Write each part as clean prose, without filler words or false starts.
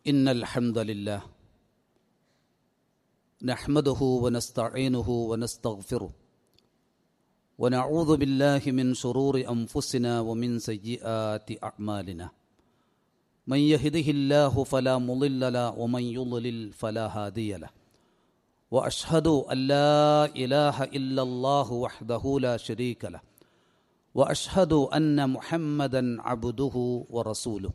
إن الحمد لله نحمده ونستعينه ونستغفره ونعوذ بالله من شرور أنفسنا ومن سيئات أعمالنا من يهده الله فلا مضل له ومن يضلل فلا هادي له وأشهد أن لا إله إلا الله وحده لا شريك له وأشهد أن محمدا عبده ورسوله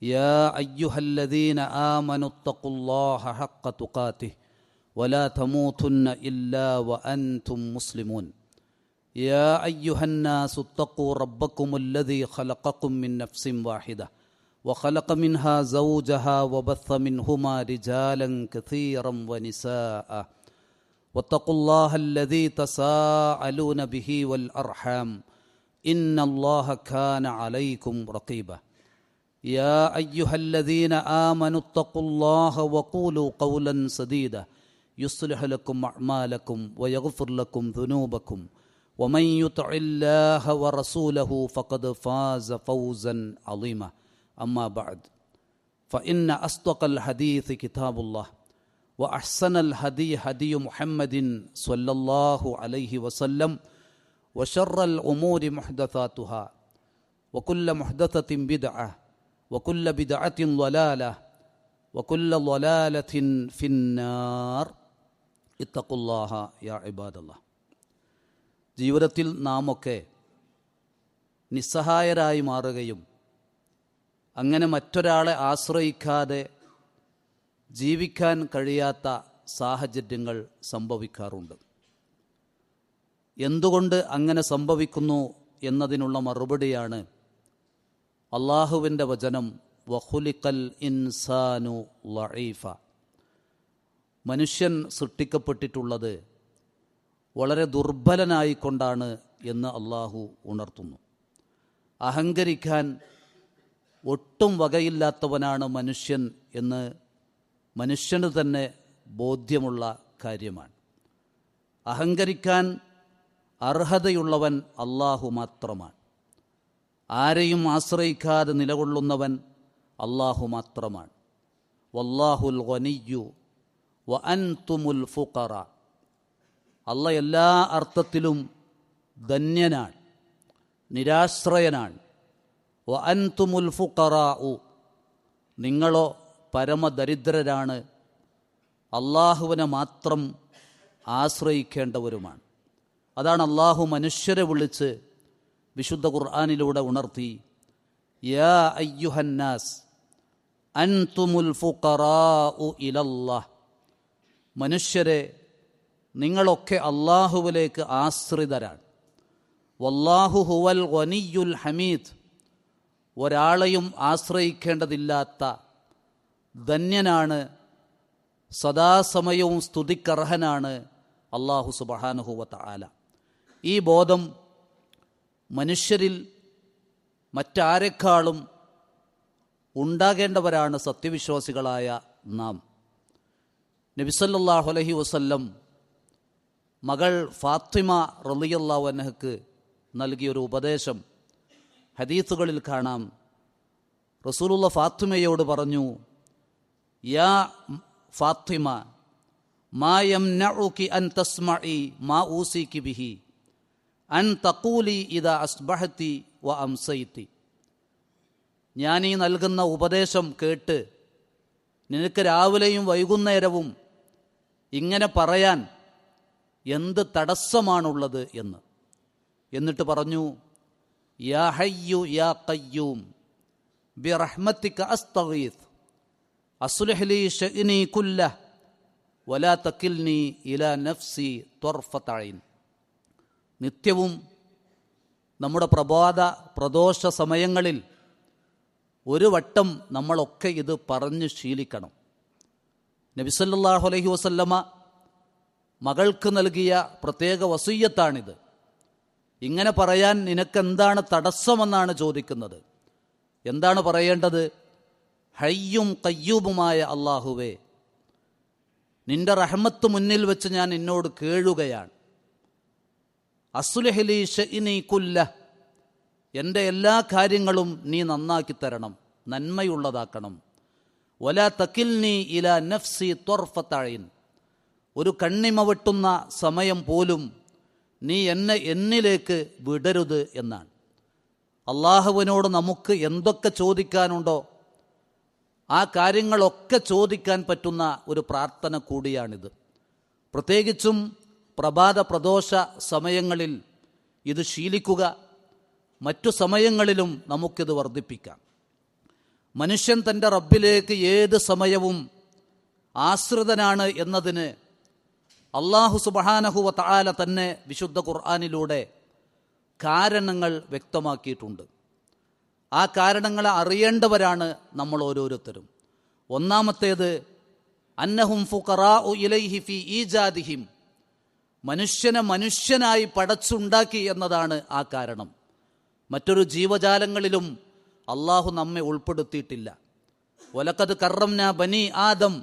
يا أيها الذين آمنوا اتقوا الله حق تقاته ولا تموتن إلا وأنتم مسلمون يا أيها الناس اتقوا ربكم الذي خلقكم من نفس واحدة وخلق منها زوجها وبث منهما رجالا كثيرا ونساء واتقوا الله الذي تساءلون به والأرحام إن الله كان عليكم رقيبا يا أيها الذين آمنوا اتقوا الله وقولوا قولا سديدا يصلح لكم أعمالكم ويغفر لكم ذنوبكم ومن يطع الله ورسوله فقد فاز فوزا عظيما أما بعد فإن أصدق الحديث كتاب الله وأحسن الهدي هدي محمد صلى الله عليه وسلم وشر الأمور محدثاتها وكل محدثة بدعة وكل بدعة ضلالة وكل ضلالة في النار اتقوا الله يا عباد الله. ജീവിതത്തിൽ നാമൊക്കെ നിസ്സഹായരായി മാറുകയും അങ്ങനെ മറ്റൊരാളെ ആശ്രയിക്കാതെ ജീവിക്കാൻ കഴിയാത്ത സാഹചര്യങ്ങൾ സംഭവിക്കാറുണ്ട്. എന്തുകൊണ്ട് അങ്ങനെ സംഭവിക്കുന്നു എന്നതിനുള്ള മറുപടിയാണ് അള്ളാഹുവിൻ്റെ വചനം വഖുലിഖൽ ഇൻസാനു ലഈഫ. മനുഷ്യൻ സൃഷ്ടിക്കപ്പെട്ടിട്ടുള്ളത് വളരെ ദുർബലനായിക്കൊണ്ടാണ് എന്ന് അള്ളാഹു ഉണർത്തുന്നു. അഹങ്കരിക്കാൻ ഒട്ടും വകയില്ലാത്തവനാണ് മനുഷ്യൻ എന്ന് മനുഷ്യന് തന്നെ ബോധ്യമുള്ള കാര്യമാണ്. അഹങ്കരിക്കാൻ അർഹതയുള്ളവൻ അള്ളാഹു മാത്രമാണ്. ആരെയും ആശ്രയിക്കാതെ നിലകൊള്ളുന്നവൻ അള്ളാഹു മാത്രമാണ്. വല്ലാഹുൽ ഗനിയ്യു വ അൻതുമുൽ ഫുഖറ. അള്ള എല്ലാ അർത്ഥത്തിലും ധന്യനാണ്, നിരാശ്രയനാണ്. വ അൻതുമുൽ ഫുഖറാഉ. നിങ്ങളോ പരമദരിദ്രരാണ്, അള്ളാഹുവിനെ മാത്രം ആശ്രയിക്കേണ്ടവരുമാണ്. അതാണ് അള്ളാഹു മനുഷ്യരെ വിളിച്ച് വിശുദ്ധ ഖുർആനിലൂടെ ഉണർത്തി, യാ അയ്യുഹന്നാസ് അൻതുമുൽ ഫുഖറാഉ ഇലല്ലാഹ്. മനുഷ്യരെ, നിങ്ങളൊക്കെ അള്ളാഹുവിലേക്ക് ആശ്രിതരാണ്. വല്ലാഹു ഹുവൽ ഗനിയ്യുൽ ഹമീദ്. ഒരാളെയും ആശ്രയിക്കേണ്ടതില്ലാത്ത ധന്യനാണ്, സദാസമയവും സ്തുതിക്കർഹനാണ് അള്ളാഹു സുബ്ഹാനഹു വ തആല. ഈ ബോധം മനുഷ്യരിൽ മറ്റാരെക്കാളും ഉണ്ടാകേണ്ടവരാണ് സത്യവിശ്വാസികളായ നാം. നബി സല്ലല്ലാഹു അലൈഹി വസല്ലം മകൾ ഫാത്തിമ റളിയല്ലാഹു അൻഹയ്ക്ക് നൽകിയൊരു ഉപദേശം ഹദീസുകളിൽ കാണാം. റസൂലുള്ള ഫാത്തിമയോട് പറഞ്ഞു, യാ ഫാത്തിമ മാ യംനഉകി അൻ തസ്മഇ മാ ഊസികി ബിഹി അൻ തഖൂലി ഇദാ അസ്ബഹതി വ അംസൈതി. ഞാനീ നൽകുന്ന ഉപദേശം കേട്ട് നിനക്ക് രാവിലെയും വൈകുന്നേരവും ഇങ്ങനെ പറയാൻ എന്ത് തടസ്സമാണുള്ളത് എന്ന്. എന്നിട്ട് പറഞ്ഞു, യാ ഹയ്യു യാ ഖയ്യൂം ബിറഹ്മതിക അസ്തഗീസ് അസ്ലിഹ് ലീ ശഅനി കുല്ലഹ് വലാ തകിൽനി ഇലാ നഫ്സി ത്വർഫത ഐൻ. നിത്യവും നമ്മുടെ പ്രദോഷ സമയങ്ങളിൽ ഒരു വട്ടം നമ്മളൊക്കെ ഇത് പറഞ്ഞ് ശീലിക്കണം. നബി സല്ലല്ലാഹു അലൈഹി വസല്ലമ മകൾക്ക് നൽകിയ പ്രത്യേക വസിയ്യത്താണിത്. ഇങ്ങനെ പറയാൻ നിനക്കെന്താണ് തടസ്സമെന്നാണ് ചോദിക്കുന്നത്. എന്താണ് പറയേണ്ടത്? ഹയ്യും ഖയ്യൂമുമായ അള്ളാഹുവേ, നിന്റെ റഹ്മത്ത് മുന്നിൽ വെച്ച് ഞാൻ നിന്നോട് കേഴുകയാണ്. അസ്ലിഹ് ലീ ശഅനി കുല്ലഹ്. എൻ്റെ എല്ലാ കാര്യങ്ങളും നീ നന്നാക്കി തരണം, നന്മയുള്ളതാക്കണം. വലാ തകിൽനി ഇലാ നഫ്സി ത്വർഫത ഐൻ, ഒരു കണ്ണിമ വെട്ടുന്ന സമയം പോലും നീ എന്നെ എന്നിലേക്ക് വിടരുത് എന്നാണ്. അള്ളാഹുവിനോട് നമുക്ക് എന്തൊക്കെ ചോദിക്കാനുണ്ടോ ആ കാര്യങ്ങളൊക്കെ ചോദിക്കാൻ പറ്റുന്ന ഒരു പ്രാർത്ഥന കൂടിയാണിത്. പ്രത്യേകിച്ചും പ്രഭാത പ്രദോഷ സമയങ്ങളിൽ ഇത് ശീലിക്കുക, മറ്റു സമയങ്ങളിലും നമുക്കിത് വർദ്ധിപ്പിക്കാം. മനുഷ്യൻ തൻ്റെ റബ്ബിലേക്ക് ഏത് സമയവും ആശ്രിതനാണ് എന്നതിന് അല്ലാഹു സുബ്ഹാനഹു വ തആല തന്നെ വിശുദ്ധ ഖുർആനിലൂടെ കാരണങ്ങൾ വ്യക്തമാക്കിയിട്ടുണ്ട്. ആ കാരണങ്ങളെ അറിയേണ്ടവരാണ് നമ്മൾ ഓരോരുത്തരും. ഒന്നാമത്തേത് അന്നഹും ഫുഖറാഉ ഇലൈഹി ഫീ ഈജാദിഹിം, മനുഷ്യനെ മനുഷ്യനായി പടച്ചുണ്ടാക്കി എന്നതാണ് ആ കാരണം. മറ്റൊരു ജീവജാലങ്ങളിലും അള്ളാഹു നമ്മെ ഉൾപ്പെടുത്തിയിട്ടില്ല. വലഖദ് കറംനാ ബനി ആദം,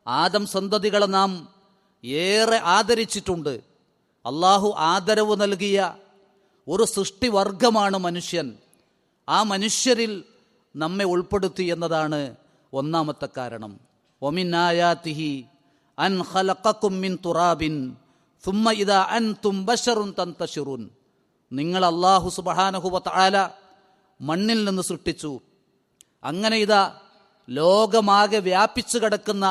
ആദം സന്തതികളെ നാം ഏറെ ആദരിച്ചിട്ടുണ്ട്. അള്ളാഹു ആദരവ് നൽകിയ ഒരു സൃഷ്ടിവർഗമാണ് മനുഷ്യൻ. ആ മനുഷ്യരിൽ നമ്മെ ഉൾപ്പെടുത്തി എന്നതാണ് ഒന്നാമത്തെ കാരണം. വമിൻ ആയാതിഹി അൻ ഖലഖകും മിൻ തുറാബിൻ സുമ്മ ഇദാ അൻതും ബശറുൻ തൻതശിറുൻ, നിങ്ങൾ അല്ലാഹു സുബ്ഹാനഹു വ തആല മണ്ണിൽ നിന്ന് സൃഷ്ടിച്ചു, അങ്ങനെ ഇതാ ലോകമാകെ വ്യാപിച്ചു കിടക്കുന്ന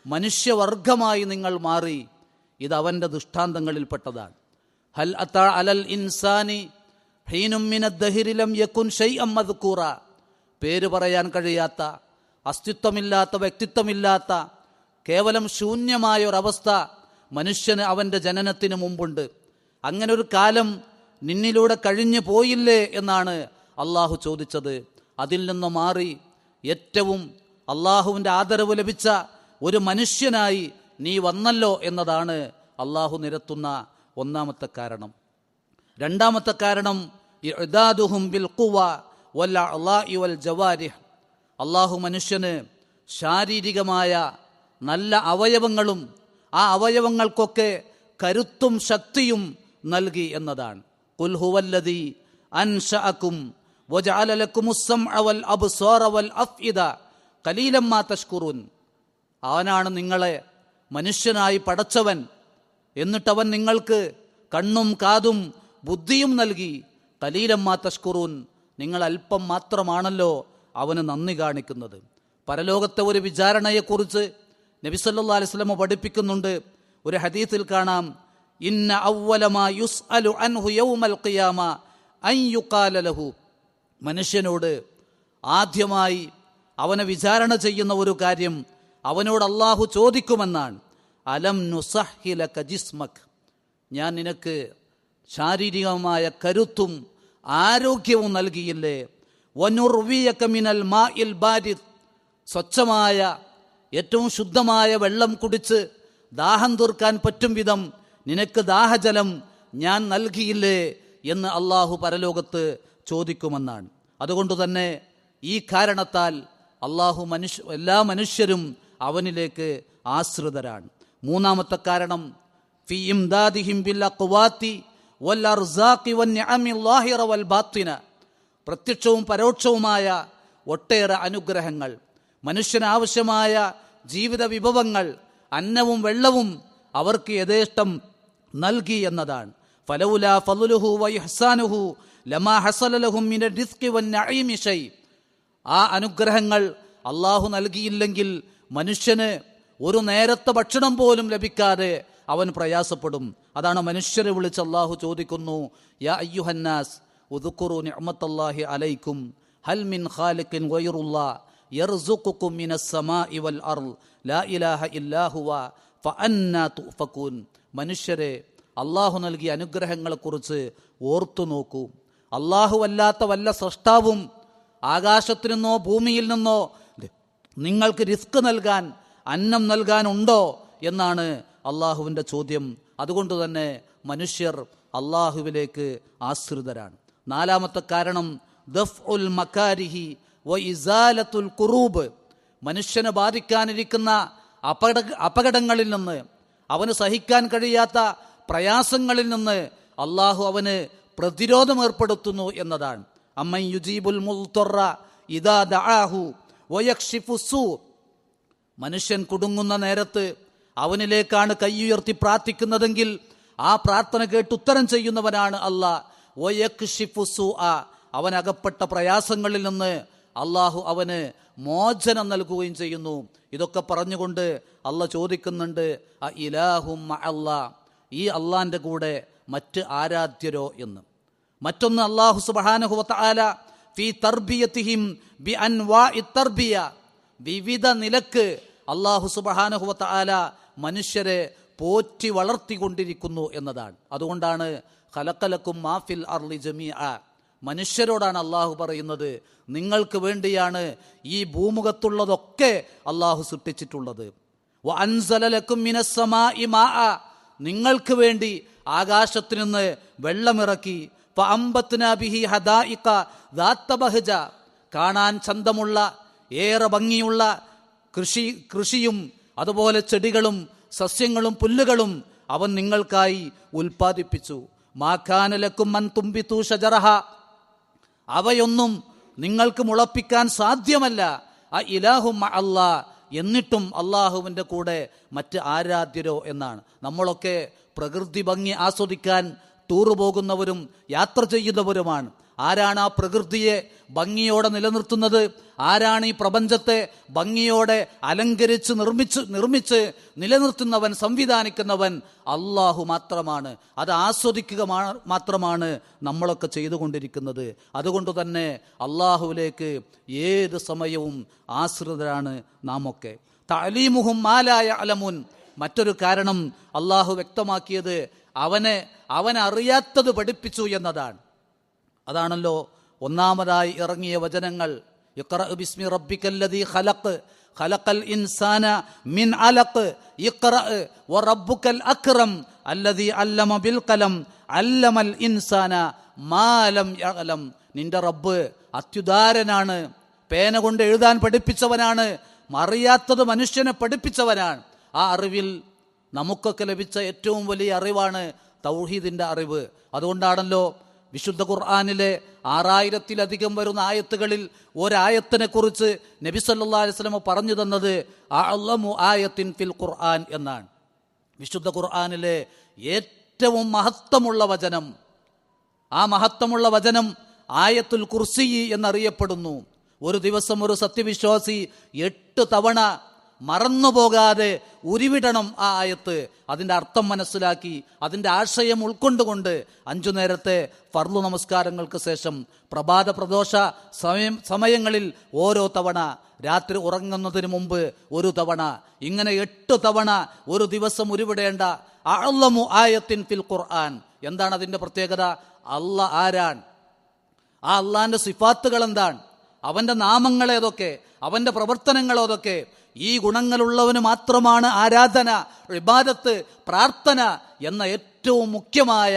മനുഷ്യവർഗമായി നിങ്ങൾ മാറി. ഇത് അവൻ്റെ ദൃഷ്ടാന്തങ്ങളിൽപ്പെട്ടതാണ്. ഹൽ അതാ അലൽ ഇൻസാനി ഹീനും മിനദ് ദഹ്രി ലം യകുൻ ശൈഅൻ മദ്കൂറ, പേര് പറയാൻ കഴിയാത്ത, അസ്തിത്വമില്ലാത്ത, വ്യക്തിത്വമില്ലാത്ത, കേവലം ശൂന്യമായ ഒരവസ്ഥ മനുഷ്യന് അവൻ്റെ ജനനത്തിന് മുമ്പുണ്ട്. അങ്ങനെ ഒരു കാലം നിന്നിലൂടെ കഴിഞ്ഞു പോയില്ലേ എന്നാണ് അള്ളാഹു ചോദിച്ചത്. അതിൽ നിന്ന് മാറി ഏറ്റവും അള്ളാഹുവിൻ്റെ ആദരവ് ലഭിച്ച ഒരു മനുഷ്യനായി നീ വന്നല്ലോ എന്നതാണ് അള്ളാഹു നിരത്തുന്ന ഒന്നാമത്തെ കാരണം. രണ്ടാമത്തെ കാരണം ഇഅ്ദാദുഹും ബിൽ ഖുവ വൽ അഅ്ളാഇ വൽ ജവാരിഹ്, അള്ളാഹു മനുഷ്യന് ശാരീരികമായ നല്ല അവയവങ്ങളും ആ അവയവങ്ങൾക്കൊക്കെ കരുത്തും ശക്തിയും നൽകി എന്നതാണ്. ഖുൽ ഹുവല്ലദീ അൻശഅകും വജഅല ലക്കുമുസ് സമഅ വൽ അബ്സാറ വൽ അഫ്ഇദ ഖലീലൻ മാ തശ്കുറൂൻ, അവനാണ് നിങ്ങളെ മനുഷ്യനായി പടച്ചവൻ, എന്നിട്ടവൻ നിങ്ങൾക്ക് കണ്ണും കാതും ബുദ്ധിയും നൽകി. ഖലീലൻ മാ തശ്കുറൂൻ, നിങ്ങൾ അല്പം മാത്രമാണല്ലോ അവന് നന്ദി കാണിക്കുന്നത്. പരലോകത്തെ ഒരു വിചാരണയെക്കുറിച്ച് നബി സല്ലല്ലാഹു അലൈഹി വസല്ലം പഠിപ്പിക്കുന്നുണ്ട്. ഒരു ഹദീസിൽ കാണാം, ഇന്ന അവ്വല മാ യുസ്അലു അൻഹു യൗമൽ ഖിയാമ അൻ യുഖാല ലഹു, മനുഷ്യനോട് ആദ്യമായി അവനെ വിചാരണ ചെയ്യുന്ന ഒരു കാര്യം അവനോട് അള്ളാഹു ചോദിക്കുമെന്നാണ്. അലം നുസഹ്ഹി ലക ജിസ്മക്, ഞാൻ നിനക്ക് ശാരീരികമായ കരുത്തും ആരോഗ്യവും നൽകിയില്ലേ? വനുർവിയക മിനൽ മാഇൽ ബാരിദ്, സ്വച്ഛമായ ഏറ്റവും ശുദ്ധമായ വെള്ളം കുടിച്ച് ദാഹം തീർക്കാൻ പറ്റും വിധം നിനക്ക് ദാഹജലം ഞാൻ നൽകിയില്ലേ എന്ന് അള്ളാഹു പരലോകത്ത് ചോദിക്കുമെന്നാണ്. അതുകൊണ്ട് തന്നെ ഈ കാരണത്താൽ അള്ളാഹു എല്ലാ മനുഷ്യരും അവനിലേക്ക് ആശ്രിതരാണ്. മൂന്നാമത്തെ കാരണം ഫി ഇംദാദിഹിം ബിൽ അഖ്വാതി വൽ അർസാഖി വൻ നിഅമി ളാഹിറ വൽ ബാത്തിന, പ്രത്യക്ഷവും പരോക്ഷവുമായ ഒട്ടേറെ അനുഗ്രഹങ്ങൾ, മനുഷ്യന് ആവശ്യമായ ജീവിത വിഭവങ്ങൾ, അന്നവും വെള്ളവും അവർക്ക് യഥേഷ്ടം നൽകി എന്നതാണ്. ഫലൗലാ ഫളുഹു വ ഇഹ്സാനുഹു ലമാ ഹസല ലഹും മിനർ റിസ്ഖി വൻ നഈമി ശൈ, ആ അനുഗ്രഹങ്ങൾ അള്ളാഹു നൽകിയില്ലെങ്കിൽ മനുഷ്യന് ഒരു നേരത്തെ ഭക്ഷണം പോലും ലഭിക്കാതെ അവൻ പ്രയാസപ്പെടും. അതാണ് മനുഷ്യരെ വിളിച്ച് അള്ളാഹു ചോദിക്കുന്നു, യാ അയ്യുഹന്നാസ് ഉദ്കുറു നിഅമത്തല്ലാഹി അലൈക്കും ഹൽ മിൻ ഖാലിഖിൻ ഗൈറുല്ലാഹ് യർസുഖുകും മിനസ് സമാഇ വൽ അർള് ലാ ഇലാഹ ഇല്ലാ ഹുവ ഫഅന്നാ തുഫകൂൻ. മനുഷ്യരെ, അള്ളാഹു നൽകിയ അനുഗ്രഹങ്ങളെക്കുറിച്ച് ഓർത്തു നോക്കൂ. അള്ളാഹു അല്ലാത്ത വല്ല സൃഷ്ടാവും ആകാശത്തിൽ നിന്നോ ഭൂമിയിൽ നിന്നോ നിങ്ങൾക്ക് റിസ്ക് നൽകാൻ, അന്നം നൽകാനുണ്ടോ എന്നാണ് അള്ളാഹുവിൻ്റെ ചോദ്യം. അതുകൊണ്ട് തന്നെ മനുഷ്യർ അള്ളാഹുവിലേക്ക് ആശ്രിതരാണ്. നാലാമത്തെ കാരണം ദഫ്ഉൽ മകാരിഹി വ ഇസാലത്തുൽ ഖുറൂബ്, മനുഷ്യനെ ബാധിക്കാനിരിക്കുന്ന അപകടങ്ങളിൽ നിന്ന്, അവന് സഹിക്കാൻ കഴിയാത്ത പ്രയാസങ്ങളിൽ നിന്ന് അള്ളാഹു അവന് പ്രതിരോധം ഏർപ്പെടുത്തുന്നു എന്നതാണ്. അമ്മൻ യുജീബുൽ മുൽത്തറ ഇദാ ദആഹു വയക്ഷിഫു സൂ. മനുഷ്യൻ കുടുങ്ങുന്ന നേരത്ത് അവനിലേക്കാണ് കൈയുയർത്തി പ്രാർത്ഥിക്കുന്നതെങ്കിൽ ആ പ്രാർത്ഥന കേട്ട് ഉത്തരം ചെയ്യുന്നവനാണ് അല്ലാഹ്. വയക്ഷിഫു സൂ. അവനകപ്പെട്ട പ്രയാസങ്ങളിൽ നിന്ന് അള്ളാഹു അവന് മോചനം നൽകുകയും ചെയ്യുന്നു. ഇതൊക്കെ പറഞ്ഞുകൊണ്ട് അള്ളാഹ് ചോദിക്കുന്നുണ്ട്, അ ഇലാഹും അല്ലാഹ്, ഈ അള്ളാന്റെ കൂടെ മറ്റ് ആരാധ്യരോ എന്ന്. മറ്റൊന്ന്, അല്ലാഹു സുബ്ഹാനഹു വ തആല ഫീ തർബിയതിഹിം ബി അൻവാഇ തർബിയ, വിവിധ നിലക്ക് അല്ലാഹു സുബ്ഹാനഹു വ തആല മനുഷ്യരെ പോറ്റി വളർത്തിക്കൊണ്ടിരിക്കുന്നു എന്നതാണ്. അതുകൊണ്ടാണ് ഖലഖലക്കും മാ ഫിൽ അർളി ജമീഅ, മനുഷ്യരോടാണ് അള്ളാഹു പറയുന്നത്, നിങ്ങൾക്ക് വേണ്ടിയാണ് ഈ ഭൂമുഖത്തുള്ളതൊക്കെ അള്ളാഹു സൃഷ്ടിച്ചിട്ടുള്ളത്. വ അൻസല ലക്കും മിനസ് സമാഇ മാഅ, നിങ്ങൾക്ക് വേണ്ടി ആകാശത്തു നിന്ന് വെള്ളമിറക്കി. ഫഅംബത്നാ ബിഹി ഹദായിഖ ദാത്ത ബഹജ, കാണാൻ ചന്തമുള്ള ഏറെ ഭംഗിയുള്ള കൃഷിയും അതുപോലെ ചെടികളും സസ്യങ്ങളും പുല്ലുകളും അവൻ നിങ്ങൾക്കായി ഉൽപ്പാദിപ്പിച്ചു. മാ കാന ലക്കും അൻ തുംബിതു ഷജറഹ, അവയൊന്നും നിങ്ങൾക്ക് മുളപ്പിക്കാൻ സാധ്യമല്ല. അ ഇലാഹും അല്ലാഹ്, എന്നിട്ടും അള്ളാഹുവിൻ്റെ കൂടെ മറ്റ് ആരാധ്യരോ എന്നാണ്. നമ്മളൊക്കെ പ്രകൃതി ഭംഗി ആസ്വദിക്കാൻ ടൂറ് പോകുന്നവരും യാത്ര ചെയ്യുന്നവരുമാണ്. ആരാണ് ആ പ്രകൃതിയെ ഭംഗിയോടെ നിലനിർത്തുന്നത്? ആരാണ് ഈ പ്രപഞ്ചത്തെ ഭംഗിയോടെ അലങ്കരിച്ച് നിർമ്മിച്ച് നിലനിർത്തുന്നവൻ, സംവിധാനിക്കുന്നവൻ? അള്ളാഹു മാത്രമാണ്. അത് ആസ്വദിക്കുക മാത്രമാണ് നമ്മളൊക്കെ ചെയ്തുകൊണ്ടിരിക്കുന്നത്. അതുകൊണ്ട് തന്നെ അള്ളാഹുവിലേക്ക് ഏത് സമയവും ആശ്രിതരാണ് നാം ഒക്കെ. തഅലീമുഹും മാ ലാ യഅലമൂൻ, മറ്റൊരു കാരണം അള്ളാഹു വ്യക്തമാക്കിയത് അവൻ അറിയാത്തത് പഠിപ്പിച്ചു എന്നതാണ്. അതാണല്ലോ ഒന്നാമതായി ഇറങ്ങിയ വചനങ്ങൾ. ഇഖ്റഅ ബിസ്മി റബ്ബിക്കല്ലദീ ഖലഖ് ഖലഖൽ ഇൻസാന മിൻ അലഖ് ഇഖ്റഅ വറബ്ബുക്കൽ അക്രം അല്ലദീ അല്ലമ ബിൽ ഖലം അല്ലമൽ ഇൻസാന മാ ലം യഅലം. നിന്റെ റബ്ബ് അത്യുദാരനാണ്, പേന കൊണ്ട് എഴുതാൻ പഠിപ്പിച്ചവനാണ്, അറിയാത്തത് മനുഷ്യനെ പഠിപ്പിച്ചവനാണ്. ആ അറിവിൽ നമുക്കൊക്കെ ലഭിച്ച ഏറ്റവും വലിയ അറിവാണ് തൗഹീദിന്റെ അറിവ്. അതുകൊണ്ടാണല്ലോ വിശുദ്ധ ഖുർആനിലെ 6000-ലധികം വരുന്ന ആയത്തുകളിൽ ഒരായത്തിനെ കുറിച്ച് നബി സല്ലല്ലാഹു അലൈഹി വസല്ലം പറഞ്ഞു തന്നത് അഅ്ലമു ആയത്തിൻ ഫിൽ ഖുർആൻ എന്നാണ്. വിശുദ്ധ ഖുർആനിലെ ഏറ്റവും മഹത്വമുള്ള വചനം, ആ മഹത്വമുള്ള വചനം ആയത്തുൽ കുർസി എന്നറിയപ്പെടുന്നു. ഒരു ദിവസം ഒരു സത്യവിശ്വാസി 8 തവണ മറന്നുപോകാതെ ഉരുവിടണം ആ ആയത്ത്. അതിൻ്റെ അർത്ഥം മനസ്സിലാക്കി അതിൻ്റെ ആശയം ഉൾക്കൊണ്ടുകൊണ്ട് 5 നേരത്തെ ഫർള് നമസ്കാരങ്ങൾക്ക് ശേഷം പ്രഭാത പ്രദോഷ സമയങ്ങളിൽ ഓരോ തവണ, രാത്രി ഉറങ്ങുന്നതിന് മുമ്പ് ഒരു തവണ, ഇങ്ങനെ 8 തവണ ഒരു ദിവസം ഉരുവിടേണ്ട അഅ്ലമു ആയത്തിൻ ഫിൽ ഖുർആൻ. എന്താണ് അതിൻ്റെ പ്രത്യേകത? അല്ലാഹ് ആരാണ്? ആ അള്ളാന്റെ സിഫാത്തുകൾ എന്താണ്? അവന്റെ നാമങ്ങൾ ഏതൊക്കെ? അവന്റെ പ്രവർത്തനങ്ങൾ ഏതൊക്കെ? ഈ ഗുണങ്ങളുള്ളവന് മാത്രമാണ് ആരാധന, ഇബാദത്ത്, പ്രാർത്ഥന എന്ന ഏറ്റവും മുഖ്യമായ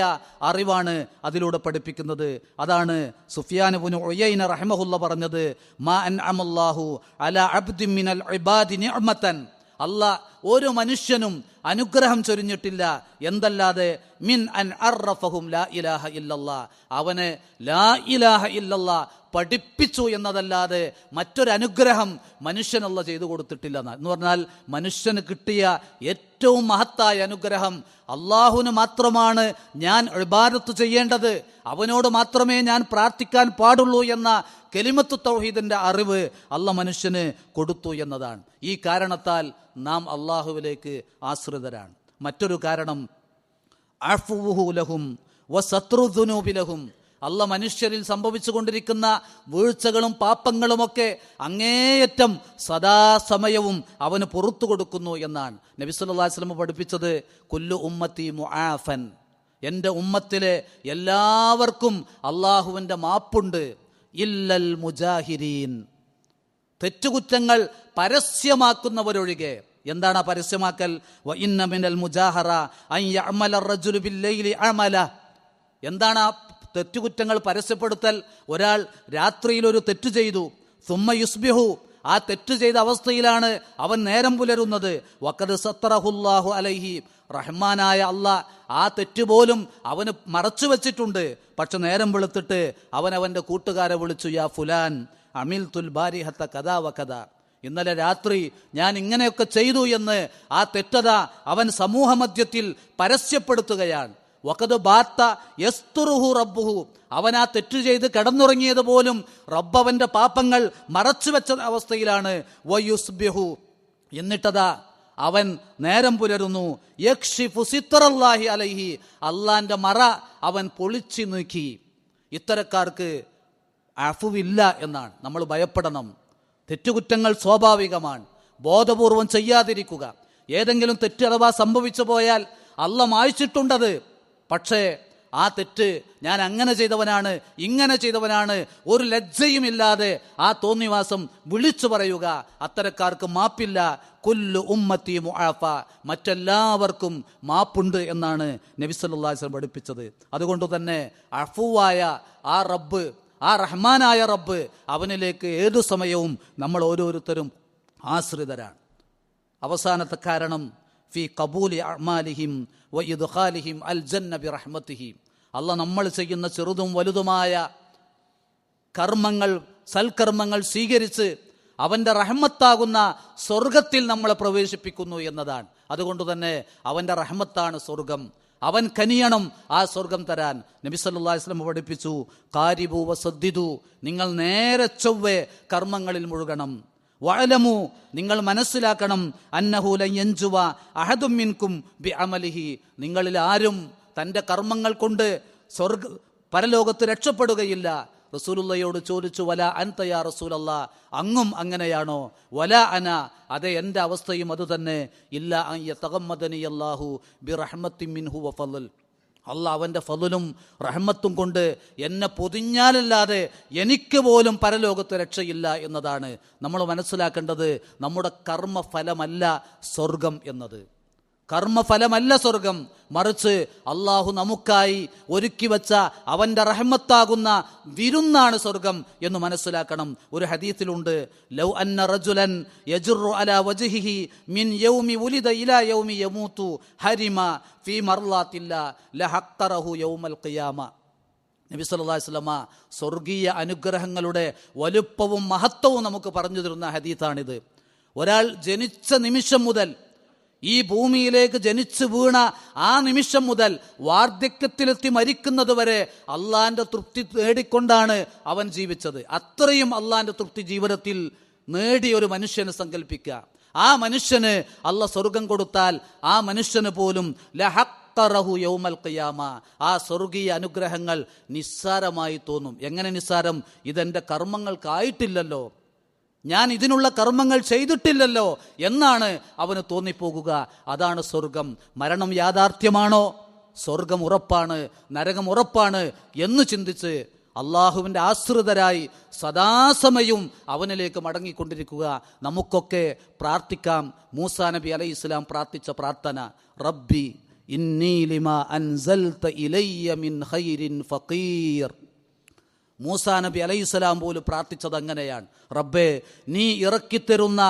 അറിവാണ് അതിലൂടെ പഠിപ്പിക്കുന്നത്. അതാണ് സുഫിയാൻ ഇബ്നു ഉയൈന റഹിമഹുല്ലാഹ് പറഞ്ഞത്, മാ അൻഅമല്ലാഹു അലാ അബ്ദിൻ മിനൽ ഇബാദി നിഅമതൻ, അല്ലാഹ് ഒരു മനുഷ്യനും അനുഗ്രഹം ചൊരിഞ്ഞിട്ടില്ല എന്തല്ലാതെ മിൻ അൻ അറഫഹും ലാ ഇലാഹ ഇല്ലല്ലാഹ്, അവനെ ലാ ഇലാഹ ഇല്ലല്ലാഹ് പഠിപ്പിച്ചു എന്നതല്ലാതെ മറ്റൊരനുഗ്രഹം മനുഷ്യനുള്ള ചെയ്തു കൊടുത്തിട്ടില്ല എന്ന് പറഞ്ഞാൽ, മനുഷ്യന് കിട്ടിയ ഏറ്റവും മഹത്തായ അനുഗ്രഹം അള്ളാഹുവിന് മാത്രമാണ് ഞാൻ ഇബാദത്ത് ചെയ്യേണ്ടത്, അവനോട് മാത്രമേ ഞാൻ പ്രാർത്ഥിക്കാൻ പാടുള്ളൂ എന്ന കലിമത്തു തൗഹീദിന്റെ അറിവ് അള്ളാഹ് മനുഷ്യന് കൊടുത്തു എന്നതാണ്. ഈ കാരണത്താൽ നാം അള്ളാഹുവിലേക്ക് ആശ്രിതരാണ്. മറ്റൊരു കാരണം അഫ്വുഹു ലഹും വസത്റു ദുനൂബി ലഹും, അള്ളാഹ് മനുഷ്യരിൽ സംഭവിച്ചു കൊണ്ടിരിക്കുന്ന വീഴ്ചകളും പാപങ്ങളുമൊക്കെ അങ്ങേയറ്റം സദാസമയവും അവന് പുറത്തു കൊടുക്കുന്നു എന്നാണ് നബി സല്ലല്ലാഹു അലൈഹി വസല്ലം പഠിപ്പിച്ചത്. കുല്ലു ഉമ്മത്തി മുആഫൻ, എൻ്റെ ഉമ്മത്തിലെ എല്ലാവർക്കും അള്ളാഹുവിൻ്റെ മാപ്പുണ്ട്. ഇല്ലൽ മുജാഹിരീൻ, തെറ്റുകുറ്റങ്ങൾ പരസ്യമാക്കുന്നവരൊഴികെ. എന്താണ് ആ പരസ്യമാക്കൽ? വ ഇന്ന മിനൽ മുജാഹറ അൻ യഅമല റജുലു ബില്ലൈലി അമല. എന്താണ് ആ തെറ്റുകുറ്റങ്ങൾ പരസ്യപ്പെടുത്തൽ? ഒരാൾ രാത്രിയിൽ ഒരു തെറ്റ് ചെയ്തു, സുമ്മ യുസ്ബിഹു, ആ തെറ്റ് ചെയ്ത അവസ്ഥയിലാണ് അവൻ നേരം പുലരുന്നത്. വഖദ് സത്തറഹുല്ലാഹു അലൈഹി, റഹ്മാനായ അള്ളാഹ് ആ തെറ്റ് പോലും അവന് മറച്ചു വെച്ചിട്ടുണ്ട്. പക്ഷെ നേരം വെളുത്തിട്ട് അവൻ അവൻ്റെ കൂട്ടുകാരെ വിളിച്ചു, യാ ഫുലാൻ അമിൽതുൽ ബാരിഹത്ത കഥാ വ കഥ, ഇന്നലെ രാത്രി ഞാൻ ഇങ്ങനെയൊക്കെ ചെയ്തു എന്ന് ആ തെറ്റത അവൻ സമൂഹമധ്യത്തിൽ പരസ്യപ്പെടുത്തുകയാണ്. വഖദ് ബാത്ത യസ്തുറുഹു റബ്ബുഹു, അവൻ ആ തെറ്റു ചെയ്ത് കിടന്നുറങ്ങിയത് പോലും റബ്ബ് അവന്റെ പാപങ്ങൾ മറച്ചു വെച്ച അവസ്ഥയിലാണ്. വയുസ്ബിഹു, എന്നിട്ടതാ അവൻ നേരം പുലരുന്നു. യക്ഷിഫു സിത്രല്ലാഹി അലൈഹി, അള്ളാന്റെ മറ അവൻ പൊളിച്ചു നീക്കി. ഇത്തരക്കാർക്ക് അഫുവില്ല എന്നാണ്. നമ്മൾ ഭയപ്പെടണം. തെറ്റുകുറ്റങ്ങൾ സ്വാഭാവികമാണ്. ബോധപൂർവം ചെയ്യാതിരിക്കുക. ഏതെങ്കിലും തെറ്റ് അഥവാ സംഭവിച്ചു പോയാൽ അള്ളാഹ് മായ്ച്ചിട്ടുണ്ടത്. പക്ഷേ ആ തെറ്റ് ഞാൻ അങ്ങനെ ചെയ്തവനാണ്, ഇങ്ങനെ ചെയ്തവനാണ്, ഒരു ലജ്ജയുമില്ലാതെ ആ തോന്നിവാസം വിളിച്ചു പറയുക. അത്തരക്കാർക്ക് മാപ്പില്ല. കുല്ലു ഉമ്മത്തി മുആഫ, മറ്റെല്ലാവർക്കും മാപ്പുണ്ട് എന്നാണ് നബി സല്ലല്ലാഹു അലൈഹി വസല്ലം പഠിപ്പിച്ചത്. അതുകൊണ്ട് തന്നെ അഫുവായ ആ റബ്ബ്, ആ റഹ്മാനായ റബ്ബ്, അവനിലേക്ക് ഏതു സമയവും നമ്മൾ ഓരോരുത്തരും ആശ്രിതരാണ്. അവസാനത്തെ കാരണം ഫി ഖബൂലി അഅ്മാലിഹിം വ ഇദ്ഖാലിഹിം അൽ ജന്ന ബിറഹ്മതിഹി, അല്ലാഹ് നമ്മൾ ചെയ്യുന്ന ചെറുതും വലുതുമായ കർമ്മങ്ങൾ, സൽക്കർമ്മങ്ങൾ സ്വീകരിച്ച് അവൻ്റെ റഹ്മത്താകുന്ന സ്വർഗത്തിൽ നമ്മളെ പ്രവേശിപ്പിക്കുന്നു എന്നതാണ്. അതുകൊണ്ട് തന്നെ അവൻ്റെ റഹ്മത്താണ് സ്വർഗം. അവൻ കനിയണം ആ സ്വർഗം തരാൻ. നബി സല്ലല്ലാഹു അലൈഹി വസല്ലം പഠിപ്പിച്ചു, കാരിബു വസദ്ദിദു, നിങ്ങൾ നേരെ ചൊവ്വേ കർമ്മങ്ങളിൽ മുഴുകണം. വഅലമു, നിങ്ങൾ മനസ്സിലാക്കണം, അന്നഹു ലൻ യൻജുവ അഹദും മിൻകും ബിഅമലിഹി, നിങ്ങളിൽ ആരും തൻ്റെ കർമ്മങ്ങൾ കൊണ്ട് പരലോകത്ത് രക്ഷപ്പെടുകയില്ല. റസൂലുള്ളയോട് ചോദിച്ചു, വല അൻത യാ റസൂലല്ലാ, അങ്ങും അങ്ങനെയാണോ? വല അന, അതെ എൻ്റെ അവസ്ഥയും അതുതന്നെ. ഇല്ല അൻ യതഗമ്മദനി അല്ലാഹു ബിറഹ്മത്തിൻ മിൻഹു വഫളൽ, അള്ളാഹ് അവൻ്റെ ഫളുലും റഹ്മത്തും കൊണ്ട് എന്നെ പൊതിഞ്ഞാലല്ലാതെ എനിക്ക് പോലും പരലോകത്ത് രക്ഷയില്ല എന്നതാണ് നമ്മൾ മനസ്സിലാക്കേണ്ടത്. നമ്മുടെ കർമ്മഫലമല്ല സ്വർഗം എന്നത്, കർമ്മഫലമല്ല സ്വർഗം. മറിച്ച് അള്ളാഹു നമുക്കായി ഒരുക്കി വച്ച അവൻ്റെ റഹ്മത്താകുന്ന വിരുന്നാണ് സ്വർഗം എന്ന് മനസ്സിലാക്കണം. ഒരു ഹദീസിലുണ്ട്, ലൗ അന്ന റജുലൻ യജുറു അലാ വജ്ഹിഹി മിൻ യൗമി ഉലിദ ഇലാ യൗമി യമൂതു ഹരിമ ഫീ മർളാത്തില്ല ലഹഖറഹു യൗമൽ ഖിയാമ. നബി സല്ലല്ലാഹു അലൈഹി വസല്ലമ സ്വർഗീയ അനുഗ്രഹങ്ങളുടെ വലുപ്പവും മഹത്വവും നമുക്ക് പറഞ്ഞു തരുന്ന ഹദീസാണിത്. ഒരാൾ ജനിച്ച നിമിഷം മുതൽ, ഈ ഭൂമിയിലേക്ക് ജനിച്ചു വീണ ആ നിമിഷം മുതൽ വാർദ്ധക്യത്തിലെത്തി മരിക്കുന്നത് വരെ അള്ളാന്റെ തൃപ്തി നേടിക്കൊണ്ടാണ് അവൻ ജീവിച്ചത്. അത്രയും അള്ളാന്റെ തൃപ്തി ജീവിതത്തിൽ നേടിയ ഒരു മനുഷ്യനെ സങ്കല്പിക്കുക. ആ മനുഷ്യന് അള്ളാഹ് സ്വർഗം കൊടുത്താൽ ആ മനുഷ്യന് പോലും ലഹഖറഹു യൗമൽ ഖിയാമ, ആ സ്വർഗീയ അനുഗ്രഹങ്ങൾ നിസ്സാരമായി തോന്നും. എങ്ങനെ നിസ്സാരം? ഇതെൻ്റെ കർമ്മങ്ങൾക്കായിട്ടില്ലല്ലോ, ഞാൻ ഇതിനുള്ള കർമ്മങ്ങൾ ചെയ്തിട്ടില്ലല്ലോ എന്നാണ് അവന് തോന്നിപ്പോകുക. അതാണ് സ്വർഗം. മരണം യാഥാർത്ഥ്യമാണോ? സ്വർഗം ഉറപ്പാണ്, നരകം ഉറപ്പാണ് എന്ന് ചിന്തിച്ച് അള്ളാഹുവിൻ്റെ ആശ്രിതരായി സദാസമയവും അവനിലേക്ക് മടങ്ങിക്കൊണ്ടിരിക്കുക. നമുക്കൊക്കെ പ്രാർത്ഥിക്കാം. മൂസാ നബി അലൈഹി ഇസ്ലാം പ്രാർത്ഥിച്ച പ്രാർത്ഥന, റബ്ബി ഇന്നി ലിമാ അൻസൽത ഇലയ്യ മിൻ ഖൈരിൻ ഫഖീർ. മൂസാ നബി അലൈഹിസ്സലാം പോലും പ്രാർത്ഥിച്ചത് അങ്ങനെയാണ്. റബ്ബേ, നീ ഇറക്കിത്തരുന്ന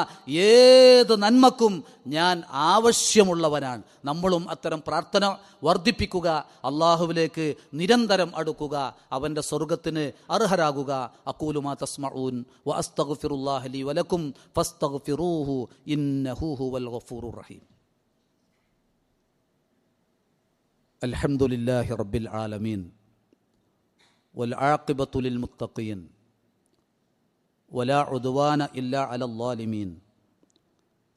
ഏത് നന്മക്കും ഞാൻ ആവശ്യമുള്ളവനാണ്. നമ്മളും അത്തരം പ്രാർത്ഥന വർദ്ധിപ്പിക്കുക, അള്ളാഹുവിലേക്ക് നിരന്തരം അടുക്കുക, അവൻ്റെ സ്വർഗത്തിന് അർഹരാകുക. അഖൂലു മാ തസ്മഊൻ വ അസ്തഗ്ഫിറുല്ലാഹ ലി വലക്കും ഫസ്തഗ്ഫിറൂഹു ഇന്നഹു ഹുവൽ ഗഫൂറുർ റഹീം. അൽഹംദുലില്ലാഹി റബ്ബിൽ ആലമീൻ വൽആഖിബത്തു ലിൽമുത്തഖീൻ വലാ ഉദ്വാന ഇല്ലാ അലൽ ളാലിമീൻ.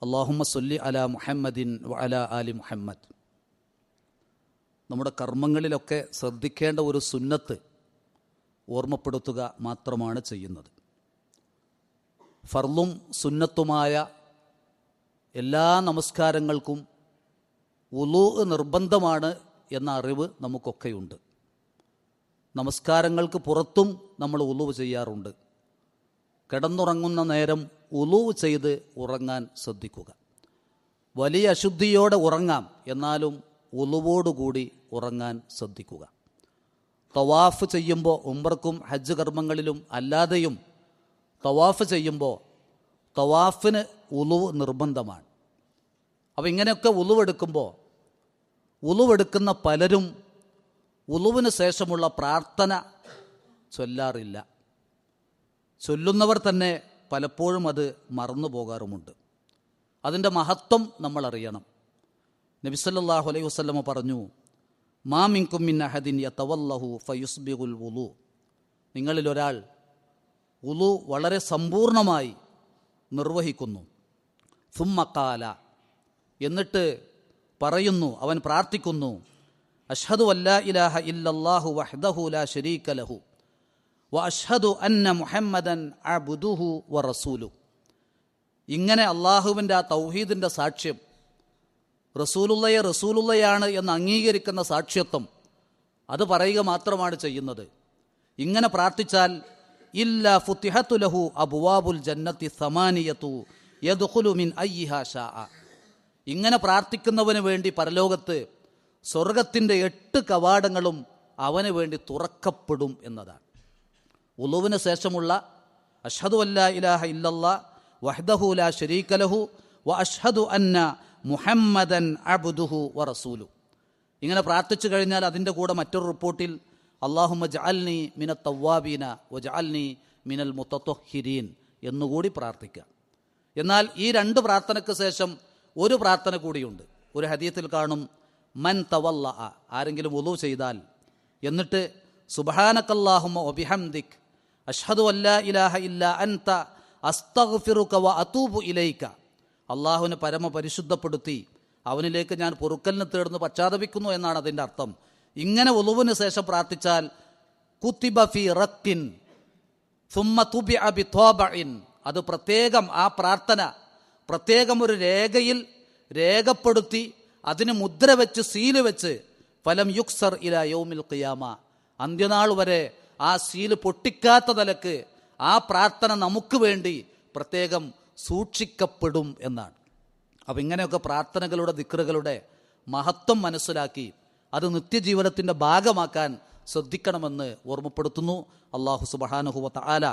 അല്ലാഹുമ്മ സ്വല്ലി അലാ മുഹമ്മദിൻ വഅലാ ആലി മുഹമ്മദ്. നമ്മുടെ കർമ്മങ്ങളിലൊക്കെ ശ്രദ്ധിക്കേണ്ട ഒരു സുന്നത്ത് ഓർമ്മപ്പെടുത്തുക മാത്രമാണ് ചെയ്യുന്നത്. ഫർളും സുന്നത്തുമായ എല്ലാ നമസ്കാരങ്ങൾക്കും വുളൂ നിർബന്ധമാണ് എന്ന അറിവ് നമുക്കൊക്കെയുണ്ട്. നമസ്കാരങ്ങൾക്ക് പുറത്തും നമ്മൾ ഉളൂവ് ചെയ്യാറുണ്ട്. കിടന്നുറങ്ങുന്ന നേരം ഉളൂവ് ചെയ്ത് ഉറങ്ങാൻ ശ്രദ്ധിക്കുക. വലിയ അശുദ്ധിയോടെ ഉറങ്ങാം, എന്നാലും ഉളുവോടുകൂടി ഉറങ്ങാൻ ശ്രദ്ധിക്കുക. തവാഫ് ചെയ്യുമ്പോൾ, ഉംറക്കും ഹജ്ജ് കർമ്മങ്ങളിലും അല്ലാതെയും തവാഫ് ചെയ്യുമ്പോൾ തവാഫിന് ഉളുവ് നിർബന്ധമാണ്. അപ്പോൾ ഇങ്ങനെയൊക്കെ ഉളുവെടുക്കുന്ന പലരും ഉളുവിന് ശേഷമുള്ള പ്രാർത്ഥന ചൊല്ലാറില്ല. ചൊല്ലുന്നവർ തന്നെ പലപ്പോഴും അത് മറന്നു പോകാറുമുണ്ട്. അതിൻ്റെ മഹത്വം നമ്മൾ അറിയണം. നബി സല്ലല്ലാഹു അലൈഹി വസല്ലമ പറഞ്ഞു, മാ മിൻകും മിൻ അഹദിൻ യതവല്ലഹു ഫയുസ്ബിഗുൽ വുളു. നിങ്ങളിൽ ഒരാൾ വുളു വളരെ സമ്പൂർണമായി നിർവഹിക്കുന്നു. സുമ്മ ഖാല, എന്നിട്ട് പറയുന്നു, അവൻ പ്രാർത്ഥിക്കുന്നു, അഷ്ഹദു അല്ലാ ഇലാഹ ഇല്ലല്ലാഹു വഹ്ദഹു ലാ ശരീക ലഹു വ അഷ്ഹദു അന്ന മുഹമ്മദൻ അബ്ദുഹു വ റസൂലുഹു. ഇങ്ങനെ അള്ളാഹുവിൻ്റെ ആ തൗഹീദിൻ്റെ സാക്ഷ്യം, റസൂലുള്ളയെ റസൂലുള്ളയാണ് എന്ന് അംഗീകരിക്കുന്ന സാക്ഷ്യത്വം, അത് പറയുക മാത്രമാണ് ചെയ്യുന്നത്. ഇങ്ങനെ പ്രാർത്ഥിച്ചാൽ ഇല്ലാ ഫുത്തിഹത്തു ലഹു അബ്വാബുൽ ജന്നത്തി സമാനിയതു യദ്ഖുലു മിൻ അയ്യിഹാ ശാഅ. ഇങ്ങനെ പ്രാർത്ഥിക്കുന്നവന് വേണ്ടി പരലോകത്ത് സ്വർഗത്തിൻ്റെ 8 കവാടങ്ങളും അവന് വേണ്ടി തുറക്കപ്പെടും എന്നതാണ്. വുളുവിന് ശേഷമുള്ള അഷ്ഹദു അല്ലാ ഇലാഹ ഇല്ലല്ലാഹ് വഹ്ദഹു ലാ ശരീക ലഹു വ അഷ്ഹദു അന്ന മുഹമ്മദൻ അബ്ദുഹു വ റസൂലുഹു. ഇങ്ങനെ പ്രാർത്ഥിച്ചു കഴിഞ്ഞാൽ അതിൻ്റെ കൂടെ മറ്റൊരു റിപ്പോർട്ടിൽ അല്ലാഹുമ്മ ജഅൽനി മിനൽ തവ്വാബീന വജഅൽനി മിനൽ മുതത്വഹിരീൻ എന്നുകൂടി പ്രാർത്ഥിക്കുക. എന്നാൽ ഈ 2 പ്രാർത്ഥനയ്ക്ക് ശേഷം ഒരു പ്രാർത്ഥന കൂടിയുണ്ട്. ഒരു ഹദീത്തിൽ കാണും, മൻ തവല്ല, ആരെങ്കിലും വുളു ചെയ്താൽ എന്നിട്ട് സുബ്ഹാനക്കല്ലാഹുമ്മ വബിഹംദിക് അഷ്ഹദു അല്ലാ ഇലാഹ ഇല്ലാ അൻത അസ്തഗ്ഫിറുക വ അതൂബു ഇലൈക. അള്ളാഹുവിനെ പരമപരിശുദ്ധപ്പെടുത്തി അവനിലേക്ക് ഞാൻ പൊറുക്കലിന് തേടുന്നു പശ്ചാത്തപിക്കുന്നു എന്നാണ് അതിൻ്റെ അർത്ഥം. ഇങ്ങനെ വുളുവിന് ശേഷം പ്രാർത്ഥിച്ചാൽ കുത്തിബ ഫി റക്കിൻ സുമ്മ തുബിഅ ബിതോബഇൻ, അത് പ്രത്യേകം, ആ പ്രാർത്ഥന പ്രത്യേകം ഒരു രേഖയിൽ രേഖപ്പെടുത്തി അതിന് മുദ്ര വെച്ച് സീല് വെച്ച് ഫലം യുക്സർ ഇലാ യൗമിൽ ഖിയാമ, അന്ത്യനാൾ വരെ ആ സീല് പൊട്ടിക്കാത്ത നിലക്ക് ആ പ്രാർത്ഥന നമുക്ക് വേണ്ടി പ്രത്യേകം സൂക്ഷിക്കപ്പെടും എന്നാണ്. അപ്പം ഇങ്ങനെയൊക്കെ പ്രാർത്ഥനകളുടെ ദിക്റുകളുടെ മഹത്വം മനസ്സിലാക്കി അത് നിത്യജീവിതത്തിൻ്റെ ഭാഗമാക്കാൻ ശ്രദ്ധിക്കണമെന്ന് ഓർമ്മപ്പെടുത്തുന്നു. അല്ലാഹു സുബ്ഹാനഹു വ തആല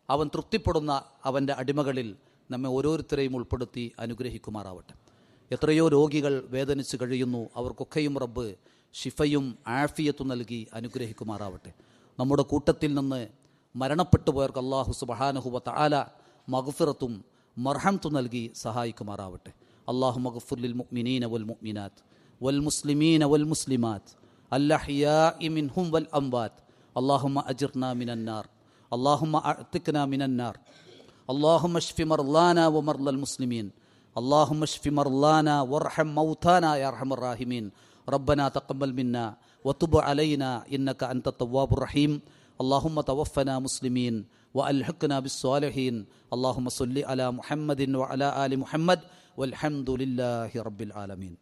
അവൻ തൃപ്തിപ്പെടുന്ന അവൻ്റെ അടിമകളിൽ നമ്മെ ഓരോരുത്തരെയും ഉൾപ്പെടുത്തി അനുഗ്രഹിക്കുമാറാവട്ടെ. എത്രയോ രോഗികൾ വേദനിച്ച് കഴിയുന്നു, അവർക്കൊക്കെയും റബ്ബ് ഷിഫയും ആഫിയത്തും നൽകി അനുഗ്രഹിക്കുമാറാവട്ടെ. നമ്മുടെ കൂട്ടത്തിൽ നിന്ന് മരണപ്പെട്ടു പോയവർക്ക് അല്ലാഹു സുബ്ഹാനഹു വ തആല മഗ്ഫിറത്തും മർഹമത്തും നൽകി സഹായിക്കുമാറാവട്ടെ. അല്ലാഹു മഗ്ഫിർ ലിൽ മുഅ്മിനീന വൽ മുഅ്മിനാത്ത് വൽ മുസ്ലിമീന വൽ മുസ്ലിമാത്ത് അൽഅഹ്യാഇ മിൻഹും വൽ അംവാത്ത്. അല്ലാഹുമ്മ അജിർനാ മിനൻ നാർ, അല്ലാഹുമ്മ അഅ്തിഖ്നാ മിനൻ നാർ, അല്ലാഹുമ്മ ഷ്ഫി മർളാനാ വ മർളൽ മുസ്ലിമീൻ, അല്ലാഹുമ്മ ഷ്ഫി മർളാനാ വർഹം മൗതാനാ യാ അർഹമർ റഹീമീൻ. റബ്ബനാ തഖബ്ബൽ മിന്നാ വതുബ് അലൈനാ ഇന്നക അൻത തവ്വാബുർ റഹീം. അല്ലാഹുമ്മ തവഫനാ മുസ്ലിമീൻ വഅൽഹിഖ്നാ ബിസ്സാലിഹീൻ. അല്ലാഹുമ്മ സ്വല്ലി അലാ മുഹമ്മദിൻ വഅലാ ആലി മുഹമ്മദ് വൽഹംദുലില്ലാഹി റബ്ബിൽ ആലമീൻ.